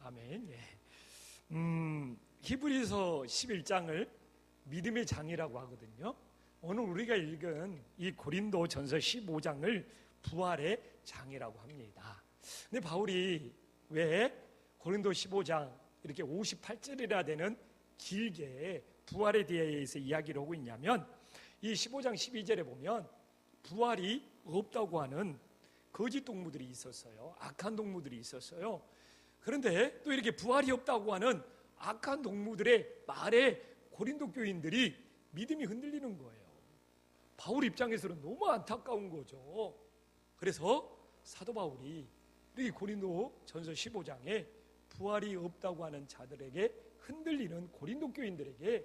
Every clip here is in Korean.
아멘. 예. 히브리서 11장을 믿음의 장이라고 하거든요. 오늘 우리가 읽은 이 고린도 전서 15장을 부활의 장이라고 합니다. 근데 바울이 왜 고린도 15장 이렇게 58절이나 되는 길게 부활에 대해서 이야기를 하고 있냐면, 이 15장 12절에 보면 부활이 없다고 하는 거짓 동무들이 있었어요. 악한 동무들이 있었어요. 그런데 또 이렇게 부활이 없다고 하는 악한 동무들의 말에 고린도 교인들이 믿음이 흔들리는 거예요. 바울 입장에서는 너무 안타까운 거죠. 그래서 사도 바울이 이 고린도 전서 15장에 부활이 없다고 하는 자들에게, 흔들리는 고린도 교인들에게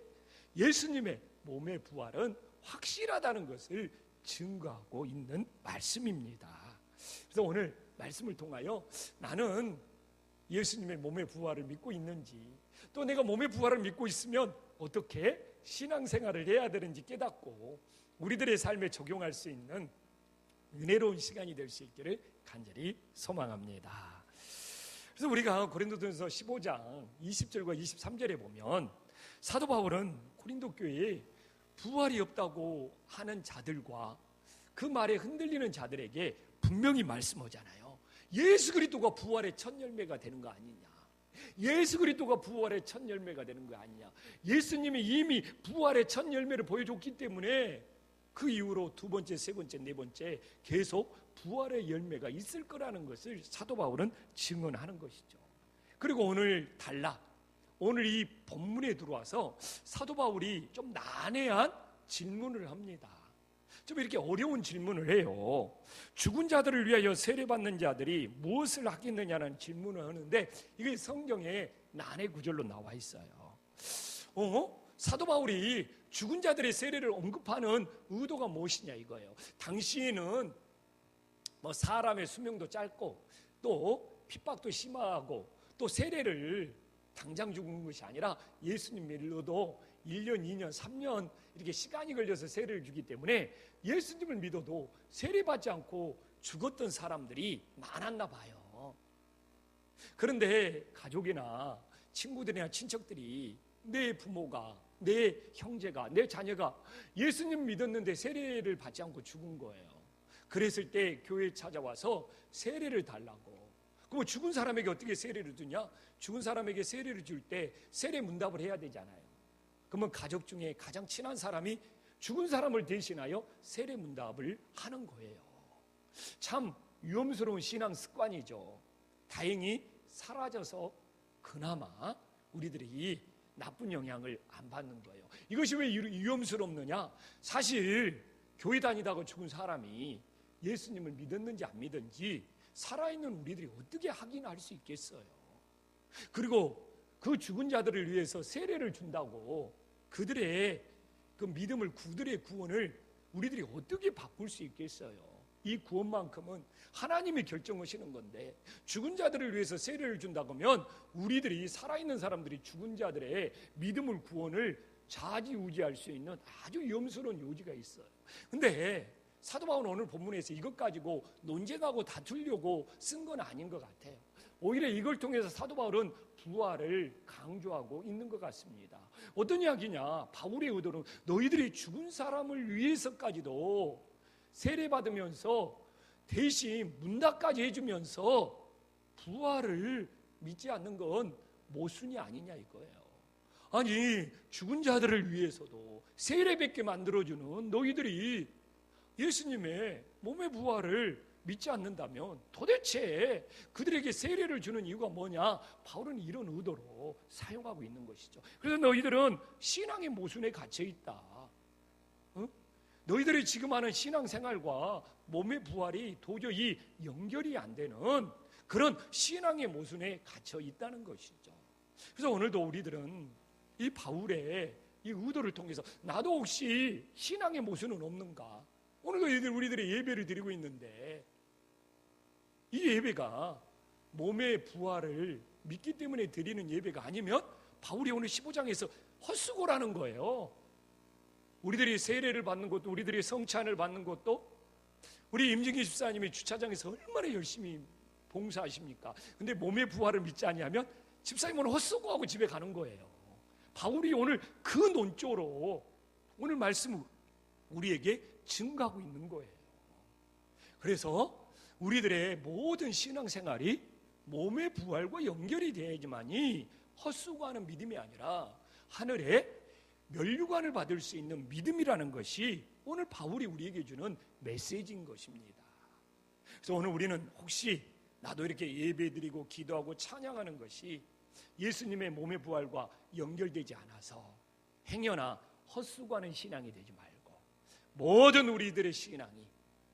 예수님의 몸의 부활은 확실하다는 것을 증거하고 있는 말씀입니다. 그래서 오늘 말씀을 통하여 나는 예수님의 몸의 부활을 믿고 있는지, 또 내가 몸의 부활을 믿고 있으면 어떻게 신앙생활을 해야 되는지 깨닫고 우리들의 삶에 적용할 수 있는 은혜로운 시간이 될 수 있기를 간절히 소망합니다. 그래서 우리가 고린도전서 15장 20절과 23절에 보면 사도 바울은 고린도 교회에 부활이 없다고 하는 자들과 그 말에 흔들리는 자들에게 분명히 말씀하잖아요. 예수 그리스도가 부활의 첫 열매가 되는 거 아니냐, 예수 그리스도가 부활의 첫 열매가 되는 거 아니냐. 예수님이 이미 부활의 첫 열매를 보여줬기 때문에 그 이후로 두 번째, 세 번째, 네 번째 계속 부활의 열매가 있을 거라는 것을 사도 바울은 증언하는 것이죠. 그리고 오늘 오늘 이 본문에 들어와서 사도 바울이 좀 난해한 질문을 합니다. 좀 이렇게 어려운 질문을 해요. 죽은 자들을 위하여 세례받는 자들이 무엇을 하겠느냐는 질문을 하는데, 이게 성경에 난해 구절로 나와 있어요. 사도 바울이 죽은 자들의 세례를 언급하는 의도가 무엇이냐 이거예요. 당시에는 사람의 수명도 짧고 또 핍박도 심하고, 또 세례를 당장 죽은 것이 아니라 예수님 믿어도 1년, 2년, 3년 이렇게 시간이 걸려서 세례를 주기 때문에 예수님을 믿어도 세례받지 않고 죽었던 사람들이 많았나 봐요. 그런데 가족이나 친구들이나 친척들이, 내 부모가, 내 형제가, 내 자녀가 예수님 믿었는데 세례를 받지 않고 죽은 거예요. 그랬을 때 교회에 찾아와서 세례를 달라고. 그럼 죽은 사람에게 어떻게 세례를 주냐? 죽은 사람에게 세례를 줄 때 세례 문답을 해야 되잖아요. 그러면 가족 중에 가장 친한 사람이 죽은 사람을 대신하여 세례 문답을 하는 거예요. 참 위험스러운 신앙 습관이죠. 다행히 사라져서 그나마 우리들이 나쁜 영향을 안 받는 거예요. 이것이 왜 위험스럽느냐? 사실 교회 다니다가 죽은 사람이 예수님을 믿었는지 안 믿었는지 살아있는 우리들이 어떻게 확인할 수 있겠어요? 그리고 그 죽은 자들을 위해서 세례를 준다고 그들의 그 믿음을, 그들의 구원을 우리들이 어떻게 바꿀 수 있겠어요? 이 구원만큼은 하나님이 결정하시는 건데, 죽은 자들을 위해서 세례를 준다고 하면 우리들이, 살아있는 사람들이 죽은 자들의 믿음을, 구원을 좌지우지할 수 있는 아주 위험스러운 요지가 있어요. 근데 사도 바울은 오늘 본문에서 이것 가지고 논쟁하고 다투려고 쓴 건 아닌 것 같아요. 오히려 이걸 통해서 사도 바울은 부활을 강조하고 있는 것 같습니다. 어떤 이야기냐? 바울의 의도는 너희들이 죽은 사람을 위해서까지도 세례받으면서 대신 문답까지 해주면서 부활을 믿지 않는 건 모순이 아니냐 이거예요. 아니, 죽은 자들을 위해서도 세례받게 만들어주는 너희들이 예수님의 몸의 부활을 믿지 않는다면 도대체 그들에게 세례를 주는 이유가 뭐냐? 바울은 이런 의도로 사용하고 있는 것이죠. 그래서 너희들은 신앙의 모순에 갇혀 있다. 너희들이 지금 하는 신앙생활과 몸의 부활이 도저히 연결이 안 되는 그런 신앙의 모순에 갇혀 있다는 것이죠. 그래서 오늘도 우리들은 이 바울의 이 의도를 통해서 나도 혹시 신앙의 모순은 없는가? 오늘도 우리들의 예배를 드리고 있는데 이 예배가 몸의 부활을 믿기 때문에 드리는 예배가 아니면 바울이 오늘 15장에서 헛수고라는 거예요. 우리들이 세례를 받는 것도, 우리들이 성찬을 받는 것도, 우리 임진기 집사님이 주차장에서 얼마나 열심히 봉사하십니까? 근데 몸의 부활을 믿지 아니하면 집사님 오늘 헛수고하고 집에 가는 거예요. 바울이 오늘 그 논조로 오늘 말씀을 우리에게 증가하고 있는 거예요. 그래서 우리들의 모든 신앙생활이 몸의 부활과 연결이 되어야지만이 헛수고하는 믿음이 아니라 하늘에 면류관을 받을 수 있는 믿음이라는 것이 오늘 바울이 우리에게 주는 메시지인 것입니다. 그래서 오늘 우리는 혹시 나도 이렇게 예배드리고 기도하고 찬양하는 것이 예수님의 몸의 부활과 연결되지 않아서 행여나 헛수고하는 신앙이 되지 말고 모든 우리들의 신앙이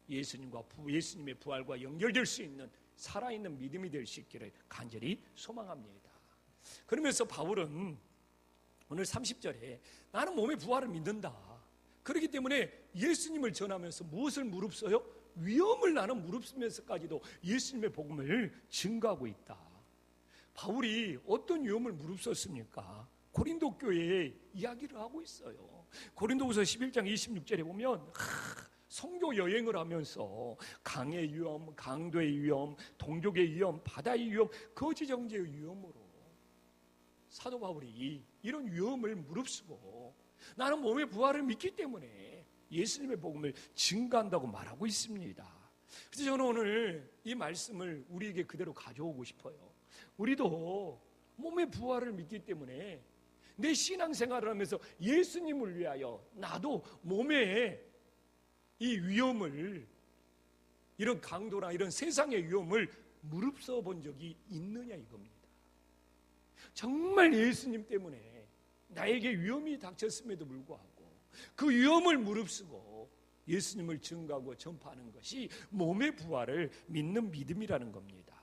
예수님의 부활과 연결될 수 있는 살아있는 믿음이 될 수 있기를 간절히 소망합니다. 그러면서 바울은 오늘 30절에 나는 몸의 부활을 믿는다. 그렇기 때문에 예수님을 전하면서 무엇을 무릅써요? 위험을 나는 무릅쓰면서까지도 예수님의 복음을 증거하고 있다. 바울이 어떤 위험을 무릅썼습니까? 고린도 교회에 이야기를 하고 있어요. 고린도후서 11장 26절에 보면 선교 여행을 하면서 강의 위험, 강도의 위험, 동족의 위험, 바다의 위험, 거지 정죄의 위험으로 사도 바울이 이런 위험을 무릅쓰고 나는 몸의 부활을 믿기 때문에 예수님의 복음을 증거한다고 말하고 있습니다. 그래서 저는 오늘 이 말씀을 우리에게 그대로 가져오고 싶어요. 우리도 몸의 부활을 믿기 때문에 내 신앙생활을 하면서 예수님을 위하여 나도 몸의 이 위험을, 이런 강도나 이런 세상의 위험을 무릅써 본 적이 있느냐 이겁니다. 정말 예수님 때문에 나에게 위험이 닥쳤음에도 불구하고 그 위험을 무릅쓰고 예수님을 증거하고 전파하는 것이 몸의 부활을 믿는 믿음이라는 겁니다.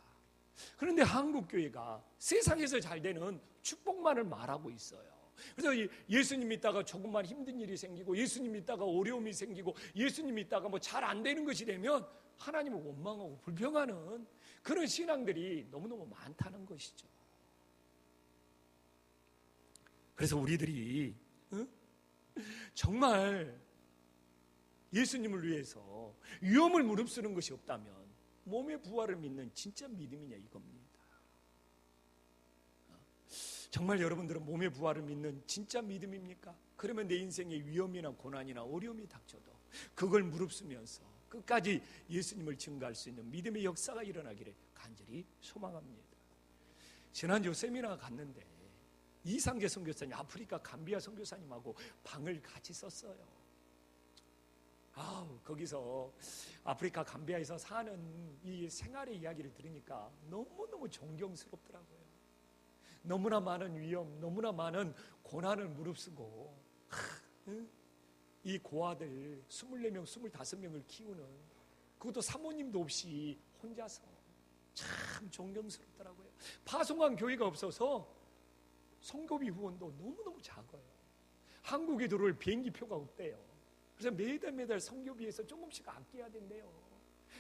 그런데 한국교회가 세상에서 잘 되는 축복만을 말하고 있어요. 그래서 예수님 믿다가 조금만 힘든 일이 생기고 예수님 믿다가 어려움이 생기고 예수님 믿다가 뭐 잘 안 되는 것이 되면 하나님을 원망하고 불평하는 그런 신앙들이 너무너무 많다는 것이죠. 그래서 우리들이 정말 예수님을 위해서 위험을 무릅쓰는 것이 없다면 몸의 부활을 믿는 진짜 믿음이냐 이겁니다. 정말 여러분들은 몸의 부활을 믿는 진짜 믿음입니까? 그러면 내 인생에 위험이나 고난이나 어려움이 닥쳐도 그걸 무릅쓰면서 끝까지 예수님을 증거할 수 있는 믿음의 역사가 일어나기를 간절히 소망합니다. 지난주 세미나 갔는데 이상재 선교사님, 아프리카 감비아 선교사님하고 방을 같이 썼어요. 거기서 아프리카 감비아에서 사는 이 생활의 이야기를 들으니까 너무너무 존경스럽더라고요. 너무나 많은 위험, 너무나 많은 고난을 무릅쓰고 이 고아들 24명, 25명을 키우는, 그것도 사모님도 없이 혼자서 참 존경스럽더라고요. 파송한 교회가 없어서 선교비 후원도 너무너무 작아요. 한국에 들어올 비행기표가 없대요. 그래서 매달 선교비에서 조금씩 아껴야 된대요.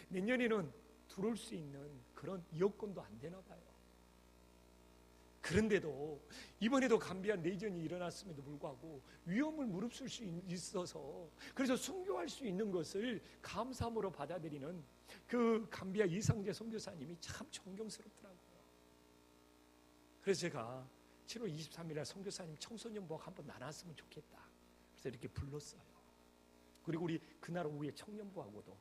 내년에는 들어올 수 있는 그런 여건도 안 되나 봐요. 그런데도 이번에도 감비아 내전이 일어났음에도 불구하고 위험을 무릅쓸 수 있어서 그래서 순교할 수 있는 것을 감사함으로 받아들이는 그 감비아 이상재 선교사님이 참 존경스럽더라고요. 그래서 제가 7월 23일에 선교사님 청소년부학 한번 나눴으면 좋겠다. 그래서 이렇게 불렀어요. 그리고 우리 그날 오후에 청년부하고도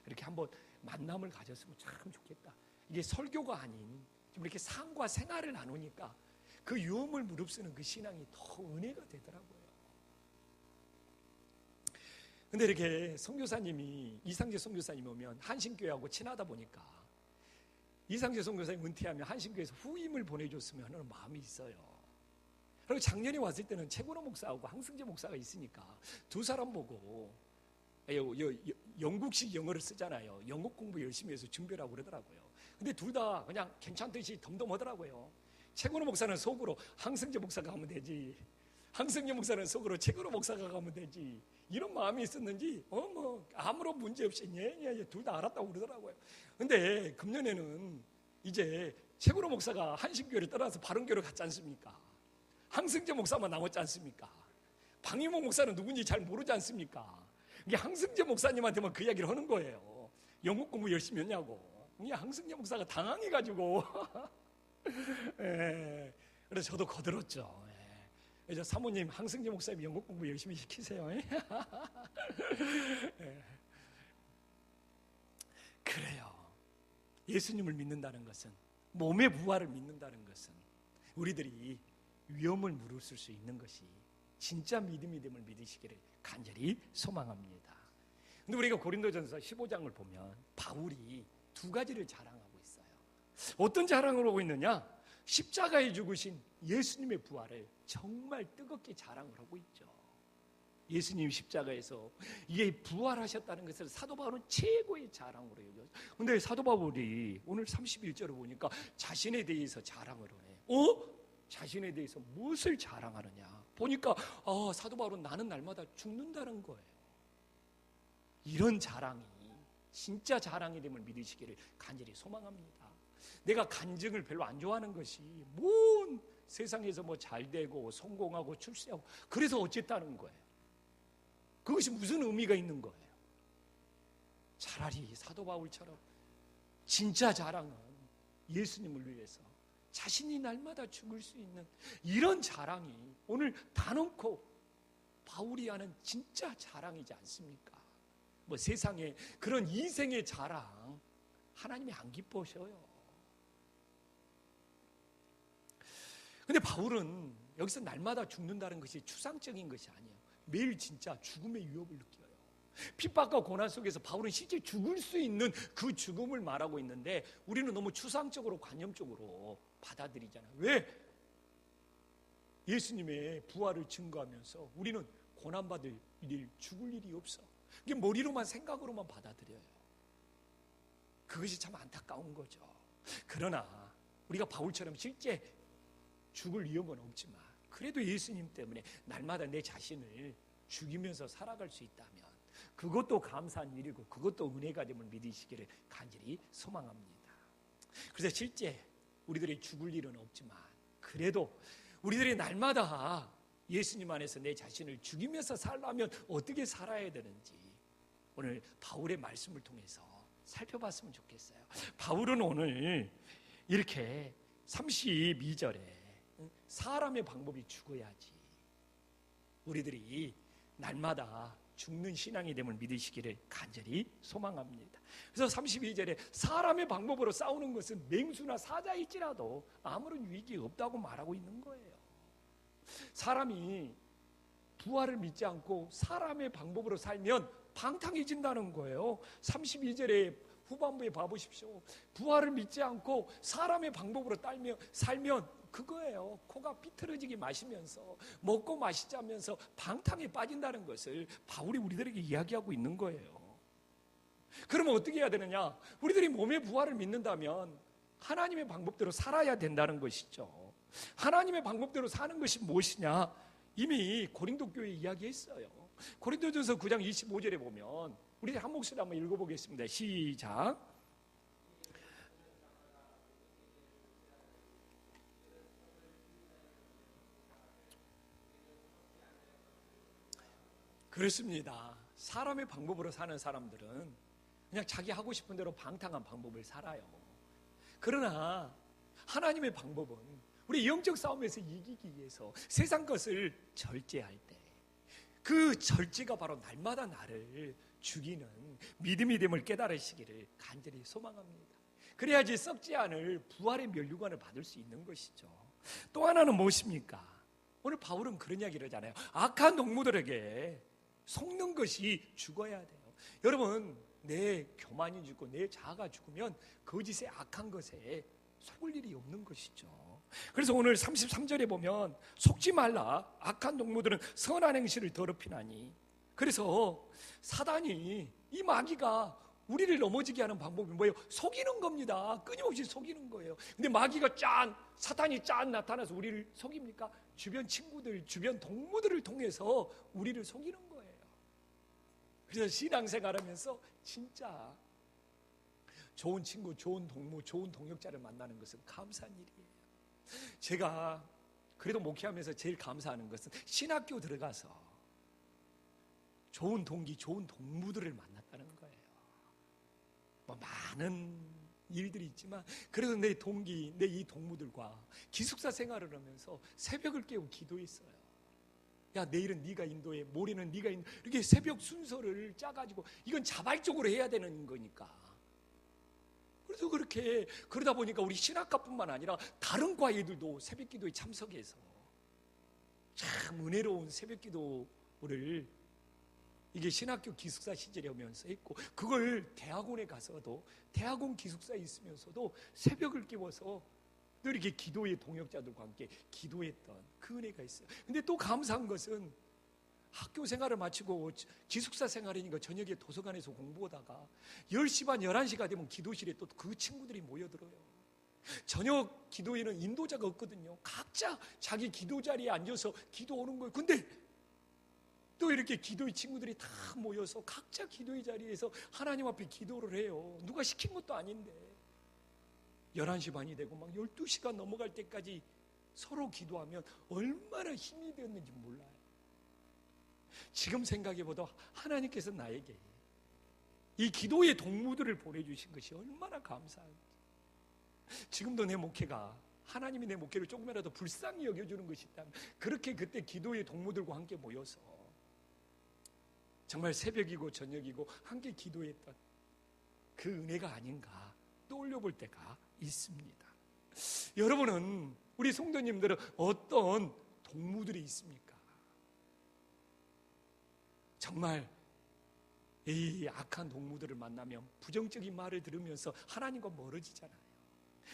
이렇게 한번 만남을 가졌으면 참 좋겠다. 이게 설교가 아닌 좀 이렇게 삶과 생활을 나누니까 그 위험을 무릅쓰는 그 신앙이 더 은혜가 되더라고요. 근데 이렇게 선교사님이, 이상재 선교사님이 오면 한신교회하고 친하다 보니까 이상재 선교사님 은퇴하면 한신교회에서 후임을 보내줬으면 하는 마음이 있어요. 그리고 작년에 왔을 때는 최고로 목사하고 항승재 목사가 있으니까 두 사람 보고 영국식 영어를 쓰잖아요. 영국 공부 열심히 해서 준비를 하고 그러더라고요. 근데 둘 다 그냥 괜찮듯이 덤덤하더라고요. 최고로 목사는 속으로 항승재 목사가 가면 되지, 항승재 목사는 속으로 최고로 목사가 가면 되지, 이런 마음이 있었는지 아무런 문제 없이 둘 다 알았다고 그러더라고요. 근데 금년에는 이제 최고로 목사가 한신교회를 떠나서 바른교회를 갔지 않습니까? 항승재 목사만 남았지 않습니까? 방임호 목사는 누군지 잘 모르지 않습니까? 이게 항승재 목사님한테만 그 이야기를 하는 거예요. 영국 공부 열심히 했냐고. 이게 항승재 목사가 당황해가지고 그래서 저도 거들었죠. 이제 사모님 항승재 목사님 영국 공부 열심히 시키세요. 그래요. 예수님을 믿는다는 것은, 몸의 부활을 믿는다는 것은 우리들이 위험을 무릅쓸 수 있는 것이 진짜 믿음이 됨을 믿으시기를 간절히 소망합니다. 근데 우리가 고린도전서 15장을 보면 바울이 두 가지를 자랑하고 있어요. 어떤 자랑을 하고 있느냐? 십자가에 죽으신 예수님의 부활을 정말 뜨겁게 자랑을 하고 있죠. 예수님이 십자가에서 이게 부활하셨다는 것을 사도 바울은 최고의 자랑으로 여겨요. 근데 사도 바울이 오늘 31절을 보니까 자신에 대해서 자랑을 하네. 자신에 대해서 무엇을 자랑하느냐 보니까 사도 바울은 나는 날마다 죽는다는 거예요. 이런 자랑이 진짜 자랑이 됨을 믿으시기를 간절히 소망합니다. 내가 간증을 별로 안 좋아하는 것이 뭔 세상에서 뭐 잘되고 성공하고 출세하고 그래서 어쨌다는 거예요. 그것이 무슨 의미가 있는 거예요? 차라리 사도 바울처럼 진짜 자랑은 예수님을 위해서 자신이 날마다 죽을 수 있는 이런 자랑이 오늘 단언코 바울이 하는 진짜 자랑이지 않습니까? 뭐 세상에 그런 이생의 자랑 하나님이 안 기뻐하셔요. 근데 바울은 여기서 날마다 죽는다는 것이 추상적인 것이 아니에요. 매일 진짜 죽음의 위협을 느껴요. 핍박과 고난 속에서 바울은 실제 죽을 수 있는 그 죽음을 말하고 있는데 우리는 너무 추상적으로 관념적으로 받아들이잖아요. 왜? 예수님의 부활을 증거하면서 우리는 고난받을 일, 죽을 일이 없어. 이게 머리로만 생각으로만 받아들여요. 그것이 참 안타까운 거죠. 그러나 우리가 바울처럼 실제 죽을 위험은 없지만 그래도 예수님 때문에 날마다 내 자신을 죽이면서 살아갈 수 있다면 그것도 감사한 일이고 그것도 은혜가 됨을 믿으시기를 간절히 소망합니다. 그래서 실제 우리들이 죽을 일은 없지만 그래도 우리들이 날마다 예수님 안에서 내 자신을 죽이면서 살려면 어떻게 살아야 되는지 오늘 바울의 말씀을 통해서 살펴봤으면 좋겠어요. 바울은 오늘 이렇게 32절에 사람의 방법이 죽어야지 우리들이 날마다 죽는 신앙이 됨을 믿으시기를 간절히 소망합니다. 그래서 32절에 사람의 방법으로 싸우는 것은 맹수나 사자일지라도 아무런 유익이 없다고 말하고 있는 거예요. 사람이 부활을 믿지 않고 사람의 방법으로 살면 방탕해진다는 거예요. 32절에 후반부에 봐보십시오. 부활을 믿지 않고 사람의 방법으로 살면 그거예요. 코가 비틀어지게 마시면서 먹고 마시자면서 방탕에 빠진다는 것을 바울이 우리들에게 이야기하고 있는 거예요. 그러면 어떻게 해야 되느냐? 우리들이 몸의 부활을 믿는다면 하나님의 방법대로 살아야 된다는 것이죠. 하나님의 방법대로 사는 것이 무엇이냐? 이미 고린도 교회에 이야기했어요. 고린도전서 9장 25절에 보면 우리 한 목소리 한번 읽어보겠습니다. 시작. 그렇습니다. 사람의 방법으로 사는 사람들은 그냥 자기 하고 싶은 대로 방탕한 방법을 살아요. 그러나 하나님의 방법은 우리 영적 싸움에서 이기기 위해서 세상 것을 절제할 때 그 절제가 바로 날마다 나를 죽이는 믿음이 됨을 깨달으시기를 간절히 소망합니다. 그래야지 썩지 않을 부활의 면류관을 받을 수 있는 것이죠. 또 하나는 무엇입니까? 오늘 바울은 그런 이야기를 하잖아요. 악한 동무들에게 속는 것이 죽어야 돼요. 여러분, 내 교만이 죽고 내 자아가 죽으면 거짓의 악한 것에 속을 일이 없는 것이죠. 그래서 오늘 33절에 보면 속지 말라. 악한 동무들은 선한 행실을 더럽히나니. 그래서 사단이 이 마귀가 우리를 넘어지게 하는 방법이 뭐예요? 속이는 겁니다. 끊임없이 속이는 거예요. 근데 마귀가 사탄이 나타나서 우리를 속입니까? 주변 친구들, 주변 동무들을 통해서 우리를 속이는 거예요. 그래서 신앙생활하면서 진짜 좋은 친구, 좋은 동무, 좋은 동역자를 만나는 것은 감사한 일이에요. 제가 그래도 목회하면서 제일 감사하는 것은 신학교 들어가서 좋은 동기, 좋은 동무들을 만났다는 거예요. 뭐 많은 일들이 있지만 그래도 내 동기, 내 이 동무들과 기숙사 생활을 하면서 새벽을 깨고 기도했어요. 야, 내일은 네가 인도해, 모레는 네가 인도해. 이렇게 새벽 순서를 짜가지고 이건 자발적으로 해야 되는 거니까. 그래서 그렇게 그러다 보니까 우리 신학과뿐만 아니라 다른 과 애들도 새벽 기도에 참석해서 참 은혜로운 새벽 기도를 이게 신학교 기숙사 시절에 오면서 했고, 그걸 대학원에 가서도 대학원 기숙사에 있으면서도 새벽을 깨워서 늘 이렇게 기도의 동역자들과 함께 기도했던 그 은혜가 있어요. 근데 또 감사한 것은 학교 생활을 마치고 기숙사 생활이니까 저녁에 도서관에서 공부하다가 10시 반, 11시가 되면 기도실에 또 그 친구들이 모여들어요. 저녁 기도에는 인도자가 없거든요. 각자 자기 기도 자리에 앉아서 기도하는 거예요. 근데 또 이렇게 기도의 친구들이 다 모여서 각자 기도의 자리에서 하나님 앞에 기도를 해요. 누가 시킨 것도 아닌데 11시 반이 되고 막 12시가 넘어갈 때까지 서로 기도하면 얼마나 힘이 되었는지 몰라요. 지금 생각해보다 하나님께서 나에게 이 기도의 동무들을 보내주신 것이 얼마나 감사한지. 지금도 내 목회가 하나님이 내 목회를 조금이라도 불쌍히 여겨주는 것이 있다면 그렇게 그때 기도의 동무들과 함께 모여서 정말 새벽이고 저녁이고 함께 기도했던 그 은혜가 아닌가 떠올려 볼 때가 있습니다. 여러분은, 우리 성도님들은 어떤 동무들이 있습니까? 정말 이 악한 동무들을 만나면 부정적인 말을 들으면서 하나님과 멀어지잖아요.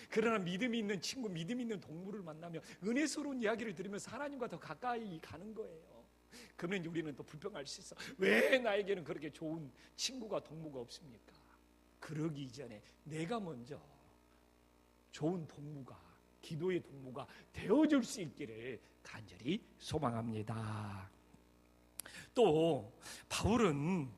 그러나 믿음이 있는 친구, 믿음이 있는 동무를 만나면 은혜스러운 이야기를 들으면서 하나님과 더 가까이 가는 거예요. 그러면 우리는 또 불평할 수 있어. 왜 나에게는 그렇게 좋은 친구가 동무가 없습니까? 그러기 이전에 내가 먼저 좋은 동무가, 기도의 동무가 되어줄 수 있기를 간절히 소망합니다. 또 바울은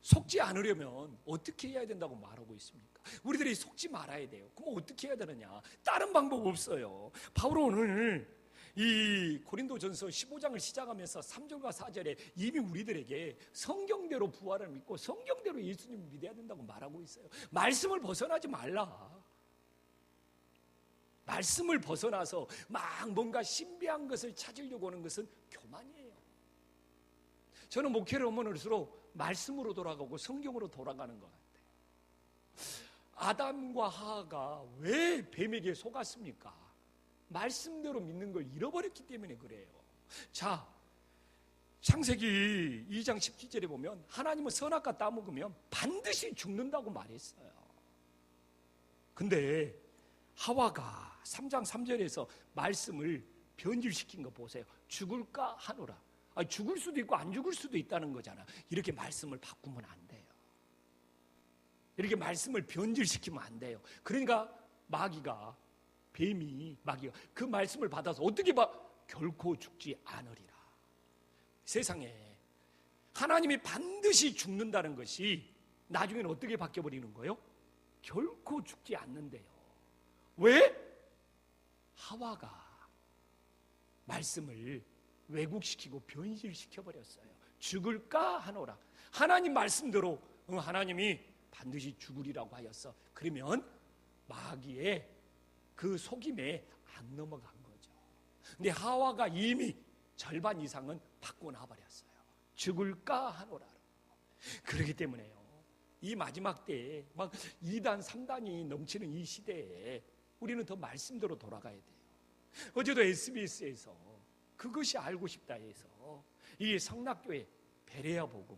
속지 않으려면 어떻게 해야 된다고 말하고 있습니까? 우리들이 속지 말아야 돼요. 그럼 어떻게 해야 되느냐? 다른 방법 없어요. 바울은 오늘 이 고린도전서 15장을 시작하면서 3절과 4절에 이미 우리들에게 성경대로 부활을 믿고 성경대로 예수님을 믿어야 된다고 말하고 있어요. 말씀을 벗어나지 말라. 말씀을 벗어나서 막 뭔가 신비한 것을 찾으려고 하는 것은 교만이에요. 저는 목회를 하면 할수록 말씀으로 돌아가고 성경으로 돌아가는 것 같아요. 아담과 하와가 왜 뱀에게 속았습니까? 말씀대로 믿는 걸 잃어버렸기 때문에 그래요. 자, 창세기 2장 17절에 보면 하나님은 선악과 따먹으면 반드시 죽는다고 말했어요. 근데 하와가 3장 3절에서 말씀을 변질시킨 거 보세요. 죽을까 하노라. 죽을 수도 있고 안 죽을 수도 있다는 거잖아. 이렇게 말씀을 바꾸면 안 돼요. 이렇게 말씀을 변질시키면 안 돼요. 그러니까 마귀가 그 말씀을 받아서 어떻게 결코 죽지 않으리라. 세상에 하나님이 반드시 죽는다는 것이 나중에는 어떻게 바뀌어버리는 거예요? 결코 죽지 않는데요. 왜? 하와가 말씀을 왜곡시키고 변질시켜버렸어요. 죽을까 하노라. 하나님 말씀대로 하나님이 반드시 죽으리라고 하였어. 그러면 마귀의 그 속임에 안 넘어간 거죠. 근데 하와가 이미 절반 이상은 바꿔놔버렸어요. 죽을까 하노라. 그렇기 때문에요, 이 마지막 때에 막 2단 3단이 넘치는 이 시대에 우리는 더 말씀대로 돌아가야 돼요. 어제도 SBS에서 그것이 알고 싶다 해서 이 성락교회 베레아 복음,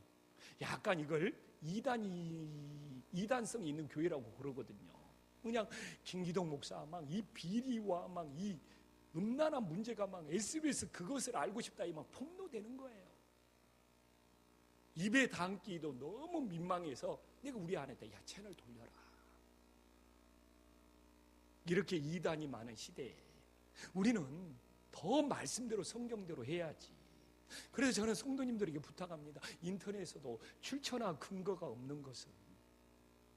약간 이걸 이단성이 있는 교회라고 그러거든요. 그냥 김기동 목사 막 이 비리와 막 이 음란한 문제가 막 SBS 그것을 알고 싶다 이 막 폭로되는 거예요. 입에 담기도 너무 민망해서 내가 우리 아내한테 야 채널 돌려라. 이렇게 이단이 많은 시대에 우리는 더 말씀대로 성경대로 해야지. 그래서 저는 성도님들에게 부탁합니다. 인터넷에서도 출처나 근거가 없는 것은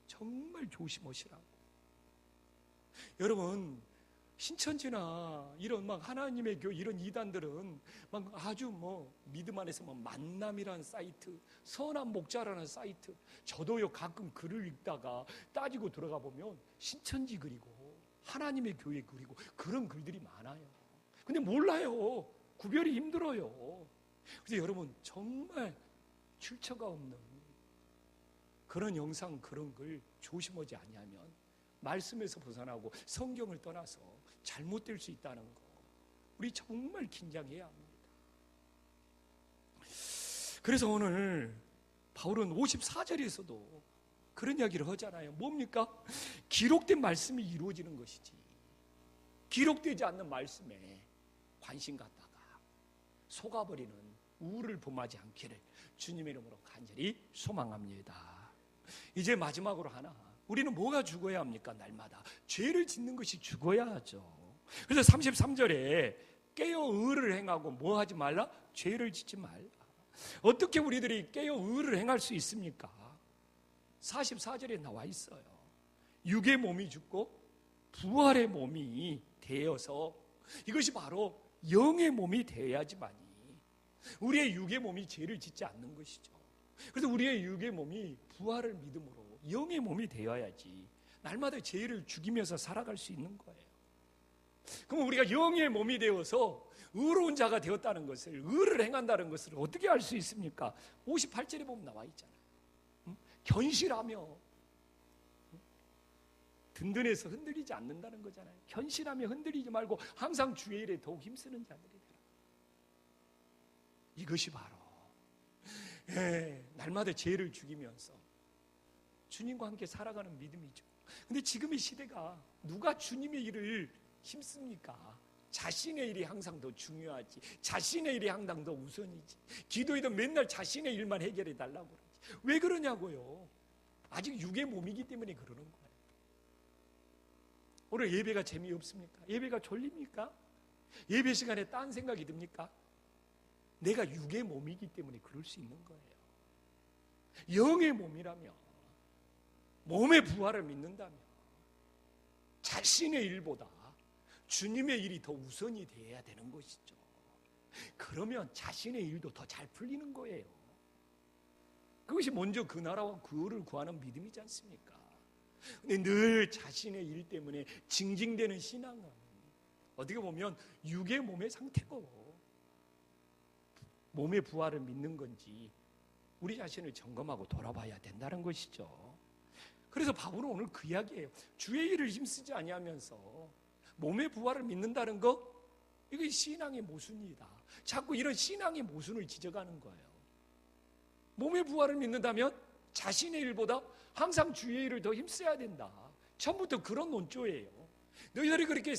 정말 조심하시라고. 여러분, 신천지나 이런 막 하나님의 교회 이런 이단들은 막 아주 뭐 믿음 안에서 뭐 만남이라는 사이트, 선한 목자라는 사이트, 저도요 가끔 글을 읽다가 따지고 들어가 보면 신천지 글이고 하나님의 교회 글이고 그런 글들이 많아요. 근데 몰라요. 구별이 힘들어요. 그래서 여러분 정말 출처가 없는 그런 영상 그런 글 조심하지 아니하면 말씀에서 벗어나고 성경을 떠나서 잘못될 수 있다는 거 우리 정말 긴장해야 합니다. 그래서 오늘 바울은 54절에서도 그런 이야기를 하잖아요. 뭡니까? 기록된 말씀이 이루어지는 것이지 기록되지 않는 말씀에 관심 갖다가 속아버리는 우울을 범하지 않기를 주님의 이름으로 간절히 소망합니다. 이제 마지막으로 하나, 우리는 뭐가 죽어야 합니까? 날마다 죄를 짓는 것이 죽어야 하죠. 그래서 33절에 깨어 의를 행하고 뭐 하지 말라? 죄를 짓지 말라. 어떻게 우리들이 깨어 의를 행할 수 있습니까? 44절에 나와 있어요. 육의 몸이 죽고 부활의 몸이 되어서 이것이 바로 영의 몸이 되어야지만이 우리의 육의 몸이 죄를 짓지 않는 것이죠. 그래서 우리의 육의 몸이 부활을 믿음으로 영의 몸이 되어야지 날마다 죄를 죽이면서 살아갈 수 있는 거예요. 그럼 우리가 영의 몸이 되어서 의로운 자가 되었다는 것을, 의를 행한다는 것을 어떻게 알 수 있습니까? 58절에 보면 나와 있잖아요. 견실하며 든든해서 흔들리지 않는다는 거잖아요. 견실하며 흔들리지 말고 항상 주의 일에 더욱 힘쓰는 자들이 되라. 이것이 바로 날마다 죄를 죽이면서 주님과 함께 살아가는 믿음이죠. 근데 지금의 시대가 누가 주님의 일을 힘씁니까? 자신의 일이 항상 더 중요하지, 자신의 일이 항상 더 우선이지, 기도에도 맨날 자신의 일만 해결해 달라고 그러지. 왜 그러냐고요? 아직 육의 몸이기 때문에 그러는 거예요. 오늘 예배가 재미없습니까? 예배가 졸립니까? 예배 시간에 딴 생각이 듭니까? 내가 육의 몸이기 때문에 그럴 수 있는 거예요. 영의 몸이라며, 몸의 부활을 믿는다며 자신의 일보다 주님의 일이 더 우선이 되어야 되는 것이죠. 그러면 자신의 일도 더 잘 풀리는 거예요. 그것이 먼저 그 나라와 그 의를 구하는 믿음이지 않습니까? 근데 늘 자신의 일 때문에 징징대는 신앙은 어떻게 보면 육의 몸의 상태고 몸의 부활을 믿는 건지 우리 자신을 점검하고 돌아봐야 된다는 것이죠. 그래서 바울은 오늘 그 이야기예요. 주의 일을 힘쓰지 아니하면서 몸의 부활을 믿는다는 거, 이게 신앙의 모순이다. 자꾸 이런 신앙의 모순을 지적하는 거예요. 몸의 부활을 믿는다면 자신의 일보다 항상 주의 일을 더 힘써야 된다. 처음부터 그런 논조예요. 너희들이 그렇게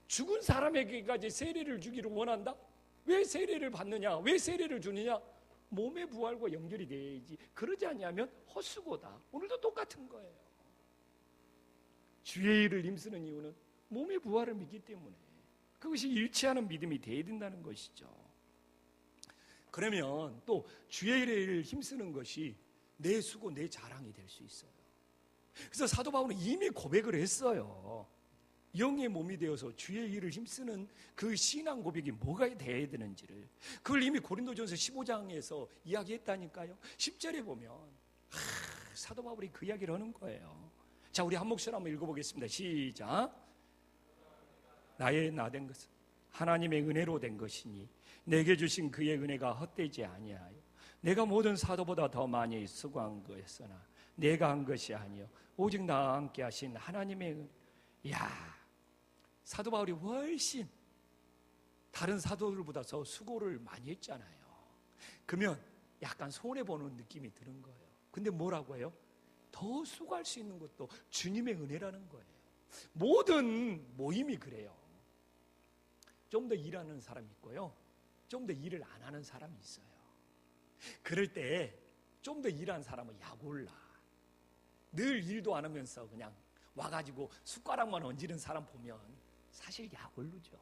죽은 사람에게까지 세례를 주기를 원한다? 왜 세례를 받느냐? 왜 세례를 주느냐? 몸의 부활과 연결이 돼야지. 그러지 않으면 헛수고다. 오늘도 똑같은 거예요. 주의 일을 힘쓰는 이유는 몸의 부활을 믿기 때문에 그것이 일치하는 믿음이 돼야 된다는 것이죠. 그러면 또 주의 일을 힘쓰는 것이 내 수고, 내 자랑이 될 수 있어요. 그래서 사도 바울은 이미 고백을 했어요. 영의 몸이 되어서 주의 일을 힘쓰는 그 신앙 고백이 뭐가 돼야 되는지를 그걸 이미 고린도전서 15장에서 이야기했다니까요. 10절에 보면 사도 바울이 그 이야기를 하는 거예요. 자, 우리 한 목소리 한번 읽어보겠습니다. 시작. 나의 나된 것은 하나님의 은혜로 된 것이니 내게 주신 그의 은혜가 헛되지 아니하여 내가 모든 사도보다 더 많이 수고한 것이었으나 내가 한 것이 아니요 오직 나와 함께 하신 하나님의 은혜. 이야, 사도 바울이 훨씬 다른 사도들보다 수고를 많이 했잖아요. 그러면 약간 손해보는 느낌이 드는 거예요. 근데 뭐라고 해요? 더 수고할 수 있는 것도 주님의 은혜라는 거예요. 모든 모임이 그래요. 좀 더 일하는 사람이 있고요, 좀 더 일을 안 하는 사람이 있어요. 그럴 때 좀 더 일하는 사람은 약 올라. 늘 일도 안 하면서 그냥 와가지고 숟가락만 얹는 사람 보면 사실 약 오르죠.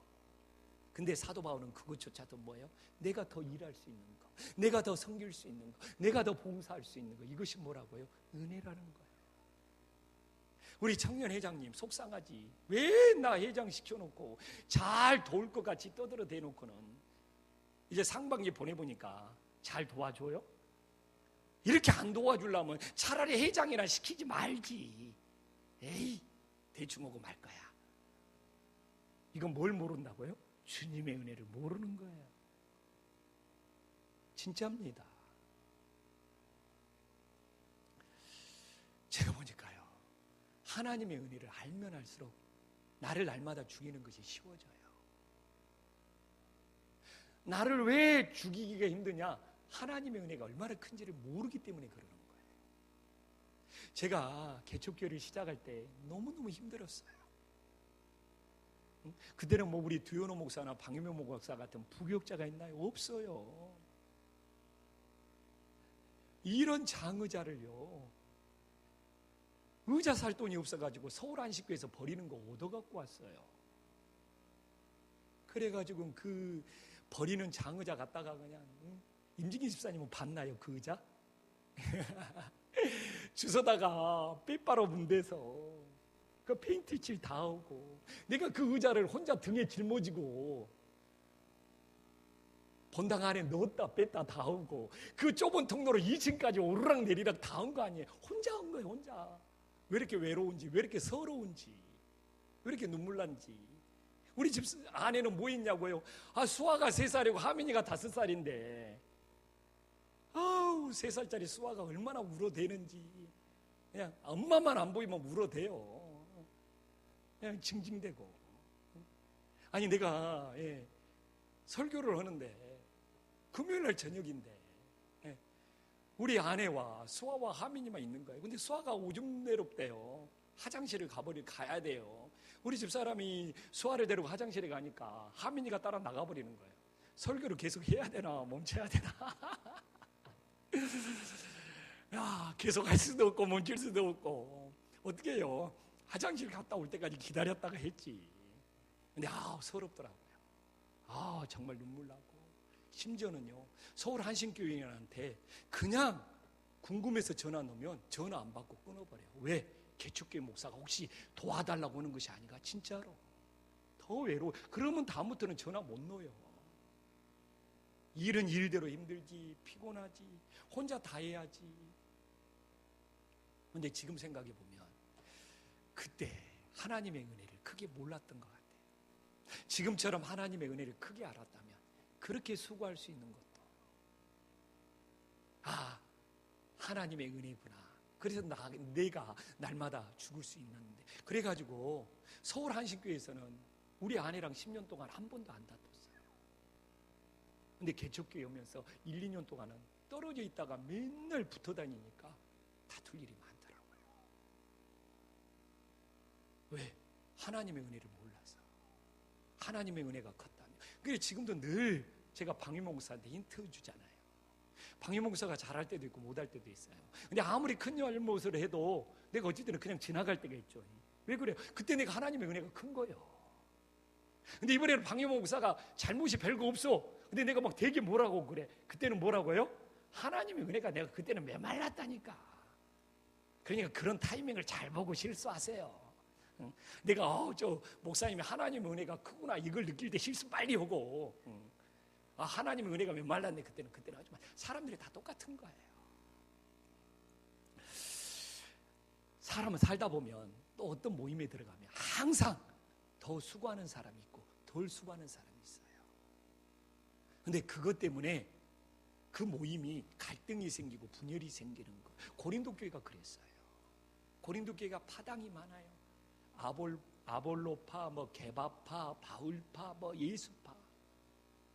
근데 사도 바울은 그것조차도 뭐예요? 내가 더 일할 수 있는 거, 내가 더 섬길 수 있는 거, 내가 더 봉사할 수 있는 거, 이것이 뭐라고요? 은혜라는 거예요. 우리 청년 회장님 속상하지. 왜 나 회장 시켜놓고 잘 도울 것 같이 떠들어 대놓고는 이제 상반기 보내보니까 잘 도와줘요? 이렇게 안 도와주려면 차라리 회장이나 시키지 말지. 에이, 대충 오고 말 거야. 이건 뭘 모른다고요? 주님의 은혜를 모르는 거예요. 진짜입니다. 제가 보니까요, 하나님의 은혜를 알면 알수록 나를 날마다 죽이는 것이 쉬워져요. 나를 왜 죽이기가 힘드냐? 하나님의 은혜가 얼마나 큰지를 모르기 때문에 그러는 거예요. 제가 개척교회를 시작할 때 너무너무 힘들었어요. 그때는 뭐 우리 두현호 목사나 방유명 목사 같은 부교육자가 있나요? 없어요. 이런 장의자를요, 의자 살 돈이 없어가지고 서울 안식교에서 버리는 거 얻어갖고 왔어요. 그래가지고 그 버리는 장의자 갖다가 그냥 임진기 집사님은 봤나요? 그 의자? 주워다가 빼빠로 문대서 그 페인트 칠 다 하고, 내가 그 의자를 혼자 등에 짊어지고 본당 안에 넣었다 뺐다 다 하고, 그 좁은 통로로 2층까지 오르락 내리락 다 한 거 아니에요. 혼자 한 거예요. 혼자. 왜 이렇게 외로운지, 왜 이렇게 서러운지, 왜 이렇게 눈물 난지. 우리 집 아내는 뭐 있냐고요? 아, 수아가 3살이고 하민이가 5살인데, 아우, 3살짜리 수아가 얼마나 울어대는지. 그냥 엄마만 안 보이면 울어대요. 그냥 징징대고. 아니, 내가 설교를 하는데 금요일날 저녁인데 우리 아내와 수아와 하민이만 있는 거예요. 근데 수아가 오줌 내롭대요. 화장실을 가야 돼요. 우리 집사람이 수아를 데리고 화장실에 가니까 하민이가 따라 나가버리는 거예요. 설교를 계속 해야 되나 멈춰야 되나. 야, 계속 할 수도 없고 멈출 수도 없고 어떻게 해요? 화장실 갔다 올 때까지 기다렸다가 했지. 근데 서럽더라고요. 정말 눈물 나고. 심지어는요, 서울 한신교회한테 그냥 궁금해서 전화 넣으면 전화 안 받고 끊어버려요. 왜? 개척교회 목사가 혹시 도와달라고 하는 것이 아닌가? 진짜로 더 외로워. 그러면 다음부터는 전화 못 넣어요. 일은 일대로 힘들지, 피곤하지, 혼자 다 해야지. 근데 지금 생각해 보면 그때 하나님의 은혜를 크게 몰랐던 것 같아요. 지금처럼 하나님의 은혜를 크게 알았다면 그렇게 수고할 수 있는 것도, 하나님의 은혜구나. 그래서 내가 날마다 죽을 수 있는데. 그래가지고 서울 한신교회에서는 우리 아내랑 10년 동안 한 번도 안 다퉜어요. 근데 개척교회 오면서 1, 2년 동안은 떨어져 있다가 맨날 붙어 다니니까 다툴 일이 많더라고요. 왜? 하나님의 은혜를 몰라서. 하나님의 은혜가 컸다며. 그래서 지금도 늘 제가 방유목 목사한테 힌트 주잖아요. 방유목 목사가 잘할 때도 있고 못할 때도 있어요. 근데 아무리 큰 잘못을 해도 내가 어쨌든 그냥 지나갈 때가 있죠. 왜 그래요? 그때 내가 하나님의 은혜가 큰 거예요. 근데 이번에는 방유목 목사가 잘못이 별거 없어. 근데 내가 막 되게 뭐라고 그래. 그때는 뭐라고요? 하나님의 은혜가 내가 그때는 메말랐다니까. 그러니까 그런 타이밍을 잘 보고 실수하세요. 내가 저 목사님이 하나님의 은혜가 크구나 이걸 느낄 때 실수 빨리 하고, 하나님의 은혜가 메말랐네 그때는 하지만 사람들이 다 똑같은 거예요. 사람은 살다 보면 또 어떤 모임에 들어가면 항상 더 수고하는 사람이 있고 덜 수고하는 사람이 있어요. 근데 그것 때문에 그 모임이 갈등이 생기고 분열이 생기는 거. 고린도 교회가 그랬어요. 고린도 교회가 파당이 많아요. 아볼로파, 게바파, 바울파, 예수파.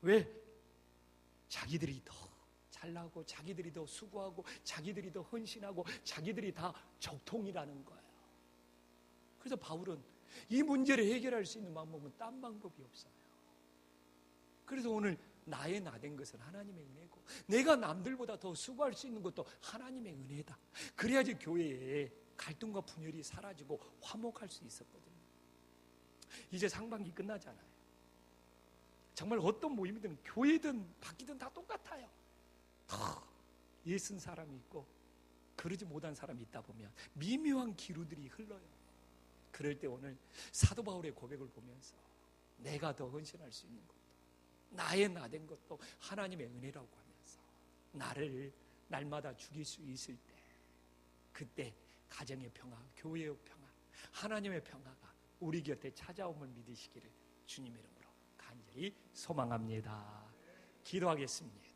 왜? 자기들이 더 잘나고, 자기들이 더 수고하고, 자기들이 더 헌신하고, 자기들이 다 적통이라는 거예요. 그래서 바울은 이 문제를 해결할 수 있는 방법은 딴 방법이 없어요. 그래서 오늘 나의 나된 것은 하나님의 은혜고, 내가 남들보다 더 수고할 수 있는 것도 하나님의 은혜다. 그래야지 교회에 갈등과 분열이 사라지고 화목할 수 있었거든요. 이제 상반기 끝나잖아요. 정말 어떤 모임이든 교회든 바뀌든 다 똑같아요. 더 예쓴 사람이 있고 그러지 못한 사람이 있다 보면 미묘한 기류들이 흘러요. 그럴 때 오늘 사도 바울의 고백을 보면서 내가 더 헌신할 수 있는 것도, 나의 나된 것도 하나님의 은혜라고 하면서 나를 날마다 죽일 수 있을 때, 그때 가정의 평화, 교회의 평화, 하나님의 평화가 우리 곁에 찾아옴을 믿으시기를 주님의 이름으로 간절히 소망합니다. 기도하겠습니다.